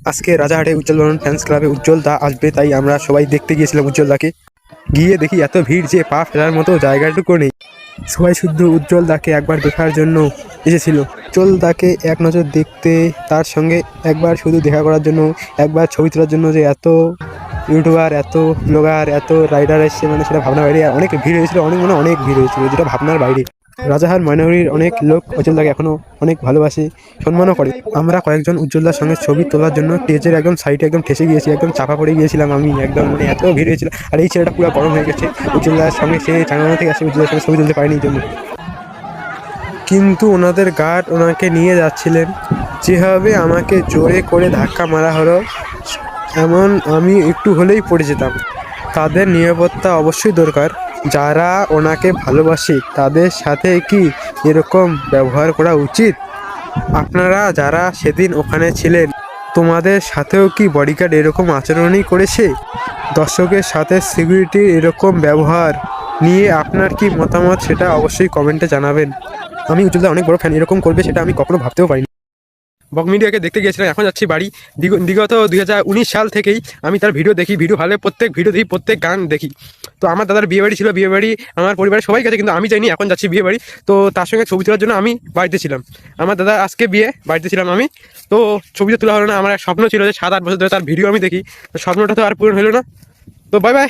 আজকে রাজারহাটে উজ্জ্বল বর্মন ফ্যান্স ক্লাবে উজ্জ্বল দা আসবে, তাই আমরা সবাই দেখতে গিয়েছিলাম উজ্জ্বল দাকে। গিয়ে দেখি এত ভিড় যে পা ফেলার মতো জায়গাটুকু নেই। সবাই শুধু উজ্জ্বল দাকে একবার দেখার জন্য এসেছিল। উজ্জ্বল দাকে এক নজর দেখতে, তার সঙ্গে একবার শুধু দেখা করার জন্য, একবার ছবি তোলার জন্য যে এত ইউটিউবার, এত ব্লগার, এত রাইডার এসছে, মানে সেটা ভাবনার বাইরে। অনেক ভিড় হয়েছিল, অনেক ভিড় হয়েছিল, যেটা ভাবনার বাইরে। রাজাহার ময়নাগুড়ির অনেক লোক উজ্জ্বলদাকে এখনও অনেক ভালোবাসে, সম্মানও করে। আমরা কয়েকজন উজ্জ্বলদার সঙ্গে ছবি তোলার জন্য স্টেজের একদম সাইডে একদম ঠেসে গিয়েছি, একদম চাপা পড়ে গিয়েছিলাম আমি একদম, মানে এত ভিড় হয়েছিল। আর এই ছেলেটা পুরো গরম হয়ে গেছে উজ্জ্বলদার সঙ্গে, সে চাঙ্গানো থেকে আসে, উজ্জ্বলার সঙ্গে ছবি তুলতে পারেনি এই জন্য। কিন্তু ওনাদের গার্ড ওনাকে নিয়ে যাচ্ছিলেন, যেভাবে আমাকে জোরে করে ধাক্কা মারা হলো, এমন আমি একটু হলেই পড়ে যেতাম। তাদের নিরাপত্তা অবশ্যই দরকার। যারা ওনাকে ভালোবাসে তাদের সাথে কি এরকম ব্যবহার করা উচিত? আপনারা যারা সেদিন ওখানে ছিলেন, তোমাদের সাথেও কি বডিগার্ড এরকম আচরণই করেছে? দর্শকের সাথে সিকিউরিটির এরকম ব্যবহার নিয়ে আপনার কি মতামত, সেটা অবশ্যই কমেন্টে জানাবেন। আমি উজ্জ্বলদার অনেক বড় ফ্যান, এরকম করবে সেটা আমি কখনো ভাবতেও পারিনি। বক মিডিয়াকে দেখতে গিয়েছিলাম, এখন যাচ্ছি বাড়ি। বিগত 2019 সাল থেকেই আমি তার ভিডিও দেখি, ভিডিও ভালো প্রত্যেক ভিডিও দেখি, প্রত্যেক গান দেখি। তো আমার দাদার বিয়ে বাড়ি ছিল, বিয়ে বাড়ি আমার পরিবারের সবাই গেছে, কিন্তু আমি যাইনি। এখন যাচ্ছি বিয়ে বাড়ি, তো তার সঙ্গে ছবি তোলার জন্য আমি বাড়িতে ছিলাম। আমার দাদা আজকে বিয়ে, বাড়িতে ছিলাম আমি, তো ছবিটা তোলা হলো না। আমার এক স্বপ্ন ছিল যে 7-8 বছর ধরে তার ভিডিও আমি দেখি, তো স্বপ্নটা তো আর পূরণ হলো না। তো বাই বাই।